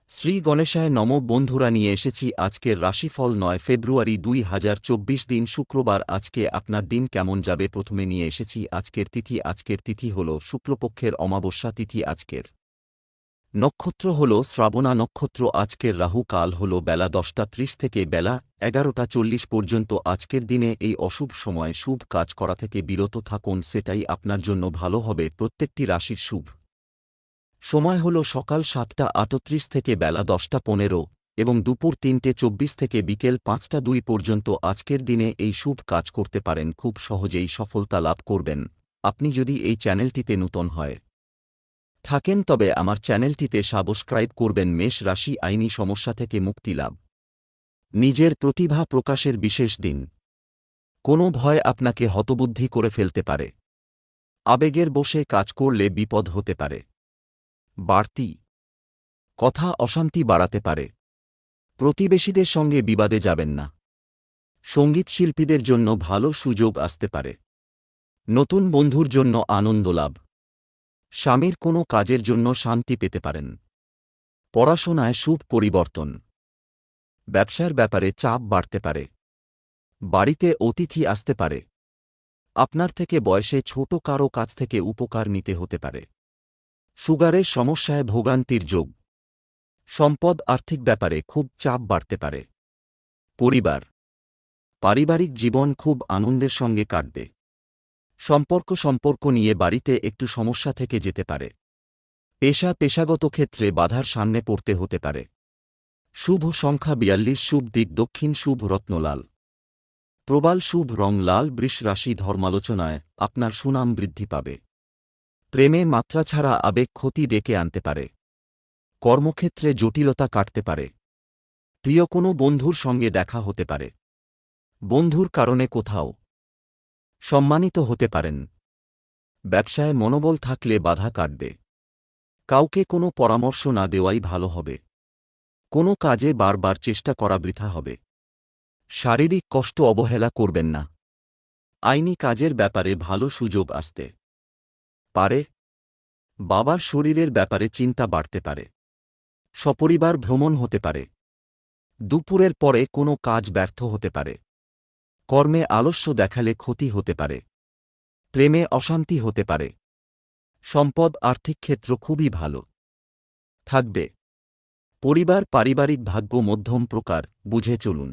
শ্রী গণেশায় নম বন্ধুরা নিয়ে এসেছি আজকের রাশিফল ৯ ফেব্রুয়ারি ২০২৪ দিন শুক্রবার। আজকে আপনার দিন কেমন যাবে প্রথমে নিয়ে এসেছি আজকের তিথি হল শুক্লপক্ষের অমাবস্যা তিথি। আজকের নক্ষত্র হল শ্রাবণা নক্ষত্র। আজকের রাহু কাল হল বেলা ১০টা ৩০ থেকে বেলা ১১টা ৪০ পর্যন্ত। আজকের দিনে এই অশুভ সময়ে শুভ কাজ করা থেকে বিরত থাকুন, সেটাই আপনার জন্য ভালো হবে। প্রত্যেকটি রাশির শুভ সময় হল সকাল ৭টা ৩৮ থেকে বেলা ১০টা ১৫ এবং দুপুর ৩টে ২৪ থেকে বিকেল ৫টা ২ পর্যন্ত। আজকের দিনে এই শুভ কাজ করতে পারেন, খুব সহজেই সফলতা লাভ করবেন। আপনি যদি এই চ্যানেলটিতে নূতন হয় থাকেন তবে আমার চ্যানেলটিতে সাবস্ক্রাইব করবেন। মেষ রাশি আইনি সমস্যা থেকে মুক্তি লাভ, নিজের প্রতিভা প্রকাশের বিশেষ দিন। কোনো ভয় আপনাকে হতবুদ্ধি করে ফেলতে পারে, আবেগের বশে কাজ করলে বিপদ হতে পারে। বাড়তি কথা অশান্তি বাড়াতে পারে, প্রতিবেশীদের সঙ্গে বিবাদে যাবেন না। সঙ্গীত শিল্পীদের জন্য ভালো সুযোগ আসতে পারে, নতুন বন্ধুর জন্য আনন্দ লাভ। স্বামীর কোনো কাজের জন্য শান্তি পেতে পারেন। পড়াশোনায় শুভ পরিবর্তন, ব্যবসার ব্যাপারে চাপ বাড়তে পারে। বাড়িতে অতিথি আসতে পারে, আপনার থেকে বয়সে ছোট কারও কাছ থেকে উপকার নিতে হতে পারে। সুগারের সমস্যায় ভোগান্তির যোগ, সম্পদ আর্থিক ব্যাপারে খুব চাপ বাড়তে পারে। পারিবারিক জীবন খুব আনন্দের সঙ্গে কাটবে। সম্পর্ক নিয়ে বাড়িতে একটু সমস্যা থেকে যেতে পারে। পেশাগত ক্ষেত্রে বাধার সামনে পড়তে হতে পারে। শুভ সংখ্যা ৪২, শুভ দিক দক্ষিণ, শুভ রত্ন লাল। প্রবাল শুভ রং লাল। বৃষ রাশি ধর্মালোচনায় আপনার সুনাম বৃদ্ধি পাবে। প্রেমে মাত্রা ছাড়া আবেগ ক্ষতি ডেকে আনতে পারে। কর্মক্ষেত্রে জটিলতা কাটতে পারে। প্রিয় কোনো বন্ধুর সঙ্গে দেখা হতে পারে। বন্ধুর কারণে কোথাও সম্মানিত হতে পারেন। ব্যবসায় মনোবল থাকলে বাধা কাটবে। কাউকে কোনো পরামর্শ না দেওয়াই ভালো হবে। কোনো কাজে বারবার চেষ্টা করা বৃথা হবে। শারীরিক কষ্ট অবহেলা করবেন না। আইনি কাজের ব্যাপারে ভালো সুযোগ আসতে পারে। বাবার শরীরের ব্যাপারে চিন্তা বাড়তে পারে। সপরিবার ভ্রমণ হতে পারে। দুপুরের পরে কোনো কাজ ব্যর্থ হতে পারে। কর্মে আলস্য দেখালে ক্ষতি হতে পারে। প্রেমে অশান্তি হতে পারে। সম্পদ আর্থিক ক্ষেত্র খুবই ভালো থাকবে। পারিবারিক ভাগ্য মধ্যম প্রকার, বুঝে চলুন।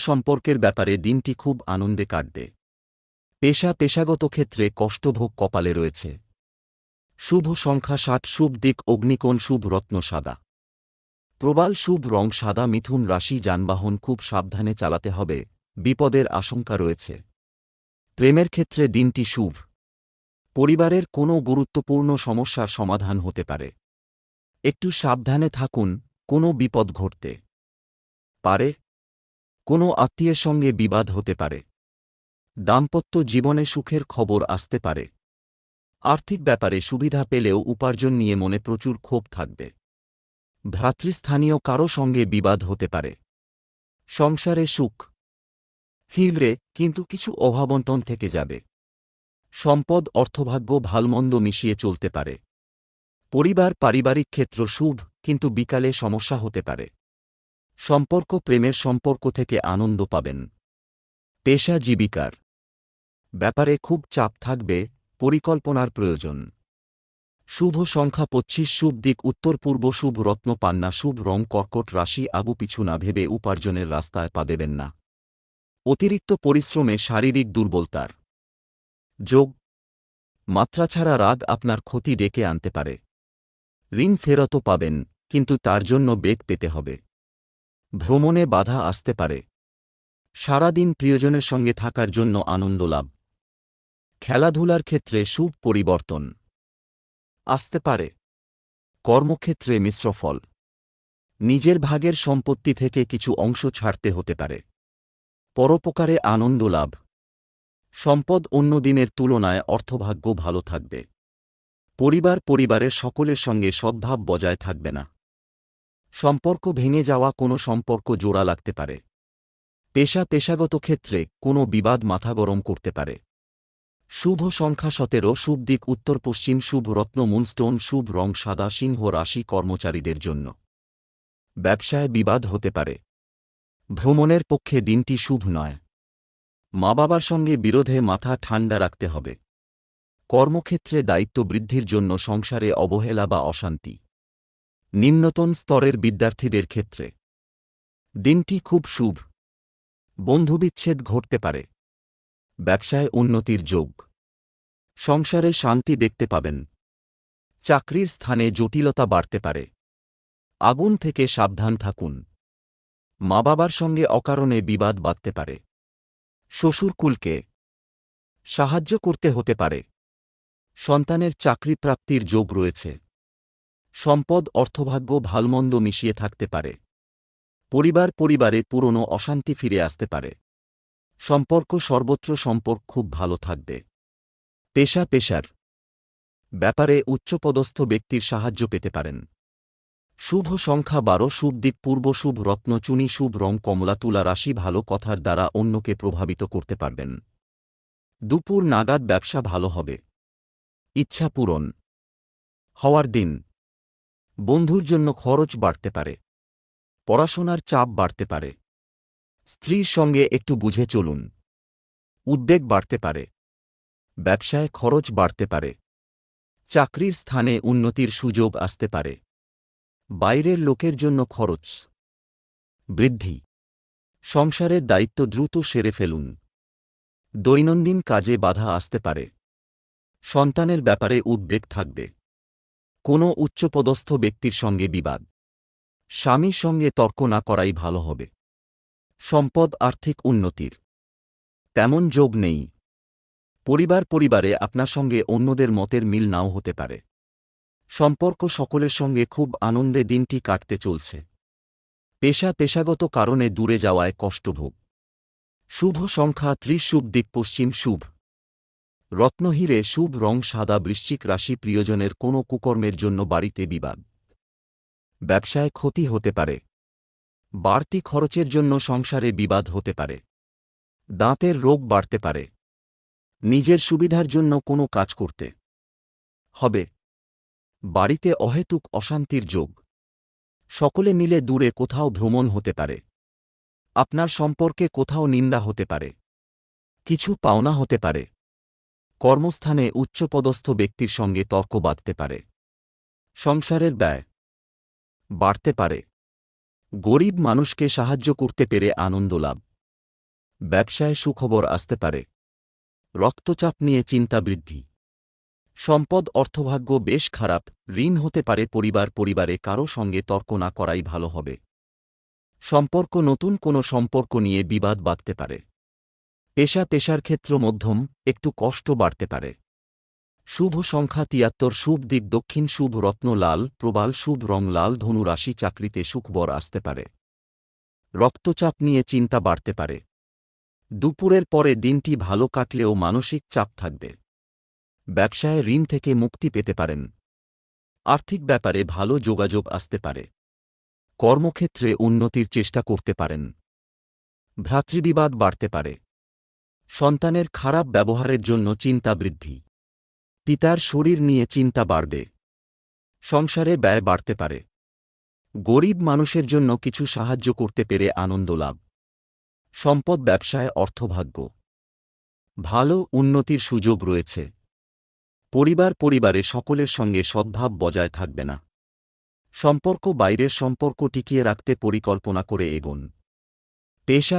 সম্পর্কের ব্যাপারে দিনটি খুব আনন্দে কাটবে। পেশাগত ক্ষেত্রে কষ্টভোগ কপালে রয়েছে। শুভ সংখ্যা ৭, শুভ দিক অগ্নিকোণ, শুভ রত্ন সাদা। প্রবাল শুভ রং সাদা। মিথুন রাশি যানবাহন খুব সাবধানে চালাতে হবে, বিপদের আশঙ্কা রয়েছে। প্রেমের ক্ষেত্রে দিনটি শুভ। পরিবারের কোনো গুরুত্বপূর্ণ সমস্যার সমাধান হতে পারে। একটু সাবধানে থাকুন, কোনো বিপদ ঘটতে পারে। কোনো আত্মীয়ের সঙ্গে বিবাদ হতে পারে। দাম্পত্য জীবনে সুখের খবর আসতে পারে। আর্থিক ব্যাপারে সুবিধা পেলেও উপার্জন নিয়ে মনে প্রচুর ক্ষোভ থাকবে। ভ্রাতৃস্থানীয় কারও সঙ্গে বিবাদ হতে পারে। সংসারে সুখ ফিরবে, কিন্তু কিছু অভাবন্টন থেকে যাবে। সম্পদ অর্থভাগ্য ভালমন্দ মিশিয়ে চলতে পারে। পারিবারিক ক্ষেত্র শুভ, কিন্তু বিকালে সমস্যা হতে পারে। প্রেমের সম্পর্ক থেকে আনন্দ পাবেন। পেশা জীবিকার ব্যাপারে খুব চাপ থাকবে, পরিকল্পনার প্রয়োজন। শুভ সংখ্যা ২৫, শুভ দিক উত্তর পূর্ব, শুভ রত্ন পান্না, শুভ রং কর্কট রাশি। আগুপিছু না ভেবে উপার্জনের রাস্তায় পা দেবেন না। অতিরিক্ত পরিশ্রমে শারীরিক দুর্বলতার যোগ। মাত্রা ছাড়া রাগ আপনার ক্ষতি ডেকে আনতে পারে। ঋণ ফেরতও পাবেন, কিন্তু তার জন্য বেগ পেতে হবে। ভ্রমণে বাধা আসতে পারে। সারাদিন প্রিয়জনের সঙ্গে থাকার জন্য আনন্দ লাভ। খেলাধুলার ক্ষেত্রে শুভ পরিবর্তন আসতে পারে। কর্মক্ষেত্রে মিশ্র ফল। নিজের ভাগের সম্পত্তি থেকে কিছু অংশ ছাড়তে হতে পারে। পরোপকারে আনন্দ লাভ। সম্পদ অন্য দিনের তুলনায় অর্থভাগ্য ভালো থাকবে। পরিবারের সকলের সঙ্গে সদ্ভাব বজায় থাকবে না। সম্পর্ক ভেঙে যাওয়া কোনো সম্পর্ক জোড়া লাগতে পারে। পেশাগত ক্ষেত্রে কোনো বিবাদ মাথা গরম করতে পারে। শুভ সংখ্যা 17, শুভ দিক উত্তর পশ্চিম, শুভ রত্ন মুনস্টোন, শুভ রং সাদা। সিংহ রাশি কর্মচারীদের জন্য ব্যবসায় বিবাদ হতে পারে। ভ্রমণের পক্ষে দিনটি শুভ নয়। মা বাবার সঙ্গে বিরোধে মাথা ঠান্ডা রাখতে হবে। কর্মক্ষেত্রে দায়িত্ব বৃদ্ধির জন্য সংসারে অবহেলা বা অশান্তি। নিম্নতন স্তরের বিদ্যার্থীদের ক্ষেত্রে দিনটি খুব শুভ। বন্ধুবিচ্ছেদ ঘটতে পারে। ব্যবসায় উন্নতির যোগ। সংসারে শান্তি দেখতে পাবেন। চাকরির স্থানে জটিলতা বাড়তে পারে। আগুন থেকে সাবধান থাকুন। মা বাবার সঙ্গে অকারণে বিবাদ বাধতে পারে। শ্বশুরকুলকে সাহায্য করতে হতে পারে। সন্তানের চাকরি প্রাপ্তির যোগ রয়েছে। সম্পদ অর্থভাগ্য ভালমন্দ মিশিয়ে থাকতে পারে। পরিবারে পুরনো অশান্তি ফিরে আসতে পারে। সম্পর্ক সর্বত্র সম্পর্ক খুব ভালো থাকবে। পেশার ব্যাপারে উচ্চপদস্থ ব্যক্তির সাহায্য পেতে পারেন। শুভ সংখ্যা 12, শুভ দিক পূর্ব, শুভ রত্ন চুনি, শুভ রং কমলা। তুলা রাশি ভালো কথার দ্বারা অন্যকে প্রভাবিত করতে পারবেন। দুপুর নাগাদ ব্যবসা ভালো হবে। ইচ্ছা পূরণ হওয়ার দিন। বন্ধুর জন্য খরচ বাড়তে পারে। পড়াশোনার চাপ বাড়তে পারে। স্ত্রীর সঙ্গে একটু বুঝে চলুন। উদ্বেগ বাড়তে পারে। ব্যবসায় খরচ বাড়তে পারে। চাকরির স্থানে উন্নতির সুযোগ আসতে পারে। বাইরের লোকের জন্য খরচ বৃদ্ধি। সংসারের দায়িত্ব দ্রুত সেরে ফেলুন। দৈনন্দিন কাজে বাধা আসতে পারে। সন্তানের ব্যাপারে উদ্বেগ থাকবে। কোনো উচ্চপদস্থ ব্যক্তির সঙ্গে বিবাদ। স্বামীর সঙ্গে তর্ক না করাই ভালো হবে। সম্পদ আর্থিক উন্নতির তেমন যোগ নেই। পরিবারে আপনার সঙ্গে অন্যদের মতের মিল নাও হতে পারে। সম্পর্ক সকলের সঙ্গে খুব আনন্দে দিনটি কাটতে চলছে। পেশাগত কারণে দূরে যাওয়ায় কষ্টভোগ। শুভ সংখ্যা 30, শুভ দিক পশ্চিম, শুভ রত্নহীরে, শুভ রং সাদা। বৃশ্চিক রাশি প্রিয়জনের কোনো কুকর্মের জন্য বাড়িতে বিবাদ। ব্যবসায় ক্ষতি হতে পারে। বাড়তি খরচের জন্য সংসারে বিবাদ হতে পারে। দাঁতের রোগ বাড়তে পারে। নিজের সুবিধার জন্য কোনো কাজ করতে হবে। বাড়িতে অহেতুক অশান্তির যোগ। সকলে মিলে দূরে কোথাও ভ্রমণ হতে পারে। আপনার সম্পর্কে কোথাও নিন্দা হতে পারে। কিছু পাওনা হতে পারে। কর্মস্থানে উচ্চপদস্থ ব্যক্তির সঙ্গে তর্ক বাঁধতে পারে। সংসারের ব্যয় বাড়তে পারে। গরিব মানুষকে সাহায্য করতে পেরে আনন্দ লাভ। ব্যবসায় সুখবর আসতে পারে। রক্তচাপ নিয়ে চিন্তা বৃদ্ধি। সম্পদ অর্থভাগ্য বেশ খারাপ। ঋণ হতে পারে। পরিবারে কারো সঙ্গে তর্ক না করাই ভালো হবে। সম্পর্ক নতুন কোনো সম্পর্ক নিয়ে বিবাদ বাধতে পারে। পেশার ক্ষেত্র মধ্যম, একটু কষ্ট বাড়তে পারে। শুভ সংখ্যা 73, শুভ দিক দক্ষিণ, শুভ রত্ন লাল প্রবাল, শুভ রং লাল। ধনু রাশি চাকরিতে সুখবর আসতে পারে। রক্তচাপ নিয়ে চিন্তা বাড়তে পারে। দুপুরের পরে দিনটি ভালো কাটলেও মানসিক চাপ থাকবে। ব্যবসায় ঋণ থেকে মুক্তি পেতে পারেন। আর্থিক ব্যাপারে ভালো যোগাযোগ আসতে পারে। কর্মক্ষেত্রে উন্নতির চেষ্টা করতে পারেন। ভ্রাতৃবিবাদ বাড়তে পারে। সন্তানের খারাপ ব্যবহারের জন্য চিন্তা বৃদ্ধি। পিতার শরীর নিয়ে চিন্তা বাড়বে। সংসারে ব্যয় বাড়তে পারে। গরিব মানুষের জন্য কিছু সাহায্য করতে পেরে আনন্দ লাভ। সম্পদ ব্যবসায় অর্থভাগ্য ভালো, উন্নতির সুযোগ রয়েছে। পরিবারে সকলের সঙ্গে সদ্ভাব বজায় থাকবে না। সম্পর্ক বাইরের সম্পর্ক টিকিয়ে রাখতে পরিকল্পনা করে এগোন।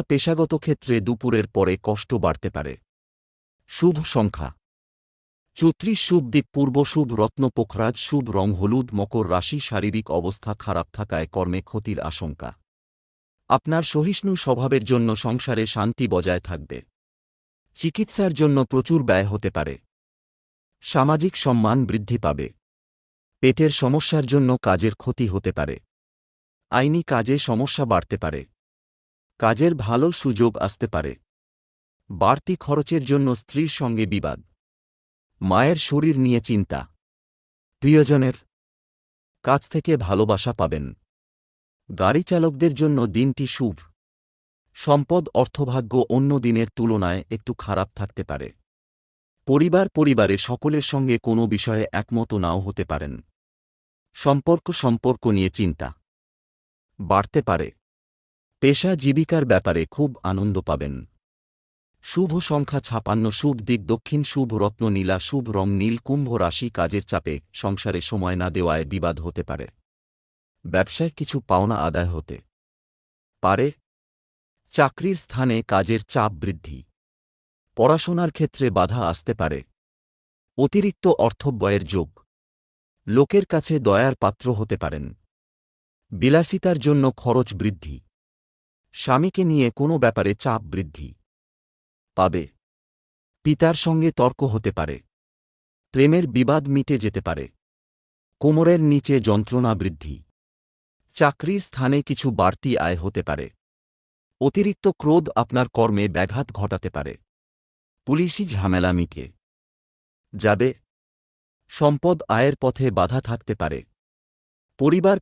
পেশাগত ক্ষেত্রে দুপুরের পরে কষ্ট বাড়তে পারে। শুভ সংখ্যা 34, শুভ দিক পূর্ব, শুভ রত্ন পোখরাজ, শুভ রং হলুদ। মকর রাশি শারীরিক অবস্থা খারাপ থাকায় কর্মে ক্ষতির আশঙ্কা। আপনার সহিষ্ণু স্বভাবের জন্য সংসারে শান্তি বজায় থাকবে। চিকিৎসার জন্য প্রচুর ব্যয় হতে পারে। সামাজিক সম্মান বৃদ্ধি পাবে। পেটের সমস্যার জন্য কাজের ক্ষতি হতে পারে। আইনি কাজে সমস্যা বাড়তে পারে। কাজের ভালো সুযোগ আসতে পারে। বাড়তি খরচের জন্য স্ত্রীর সঙ্গে বিবাদ। মায়ের শরীর নিয়ে চিন্তা। প্রিয়জনের কাছ থেকে ভালোবাসা পাবেন। গাড়ি চালকদের জন্য দিনটি শুভ। সম্পদ অর্থভাগ্য অন্য দিনের তুলনায় একটু খারাপ থাকতে পারে। পরিবারে সকলের সঙ্গে কোনো বিষয়ে একমত নাও হতে পারেন। সম্পর্ক নিয়ে চিন্তা বাড়তে পারে। পেশা জীবিকার ব্যাপারে খুব আনন্দ পাবেন। শুভ সংখ্যা 56, শুভ দিক দক্ষিণ, শুভ রত্ন নীলা, শুভ রং নীল। কুম্ভ রাশি, কাজের চাপে সংসারে সময় না দেওয়ায় বিবাদ হতে পারে। ব্যবসায় কিছু পাওনা আদায় হতে পারে। চাকরির স্থানে কাজের চাপ বৃদ্ধি। পড়াশোনার ক্ষেত্রে বাধা আসতে পারে। অতিরিক্ত অর্থব্যয়ের যোগ। লোকের কাছে দয়ার পাত্র হতে পারেন। বিলাসিতার জন্য খরচ বৃদ্ধি। স্বামীকে নিয়ে কোনো ব্যাপারে চাপ বৃদ্ধি পাবে। পিতার সঙ্গে তর্ক হতে পারে। প্রেমের বিবাদ মিটে যেতে পারে। কোমরের নিচে যন্ত্রণা বৃদ্ধি। চাকরির স্থানে কিছু বাড়তি আয় হতে পারে। অতিরিক্ত ক্রোধ আপনার কর্মে ব্যাঘাত ঘটাতে পারে। পুলিশি ঝামেলা মিটে যাবে। সম্পদ আয়ের পথে বাধা থাকতে পারে।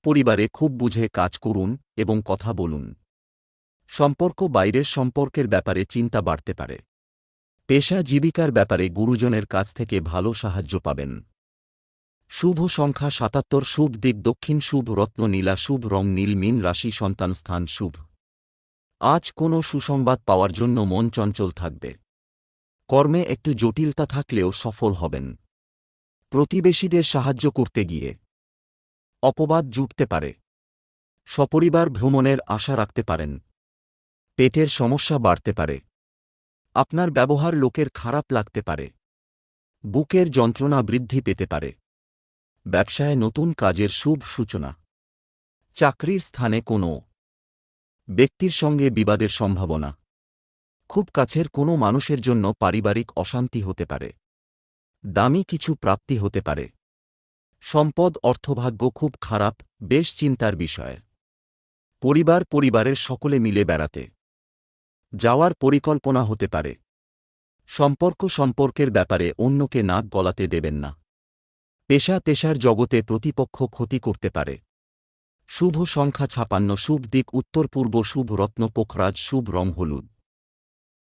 পরিবারে খুব বুঝে কাজ করুন এবং কথা বলুন। বাইরের সম্পর্কের ব্যাপারে চিন্তা বাড়তে পারে। পেশা জীবিকার ব্যাপারে গুরুজনের কাছ থেকে ভালো সাহায্য পাবেন। শুভ সংখ্যা 77, শুভ দিক দক্ষিণ, শুভ রত্ন নীলা, শুভ রং নীল। মীন রাশি, সন্তান স্থান শুভ। আজ কোনো সুসংবাদ পাওয়ার জন্য মন চঞ্চল থাকবে। কর্মে একটু জটিলতা থাকলেও সফল হবেন। প্রতিবেশীদের সাহায্য করতে গিয়ে অপবাদ জুটতে পারে। সপরিবার ভ্রমণের আশা রাখতে পারেন। পেটের সমস্যা বাড়তে পারে। আপনার ব্যবহার লোকের খারাপ লাগতে পারে। বুকের যন্ত্রণা বৃদ্ধি পেতে পারে। ব্যবসায় নতুন কাজের শুভ সূচনা। চাকরির স্থানে কোনো ব্যক্তির সঙ্গে বিবাদের সম্ভাবনা। খুব কাছের কোনো মানুষের জন্য পারিবারিক অশান্তি হতে পারে। দামি কিছু প্রাপ্তি হতে পারে। সম্পদ অর্থভাগ্য খুব খারাপ, বেশ চিন্তার বিষয়। পরিবারের সকলে মিলে বেড়াতে যাওয়ার পরিকল্পনা হতে পারে। সম্পর্কের ব্যাপারে অন্যকে নাক গলাতে দেবেন না। পেশার জগতে প্রতিপক্ষ ক্ষতি করতে পারে। শুভ সংখ্যা 56, শুভ দিক উত্তর পূর্ব, শুভ রত্ন পোখরাজ, শুভ রং হলুদ।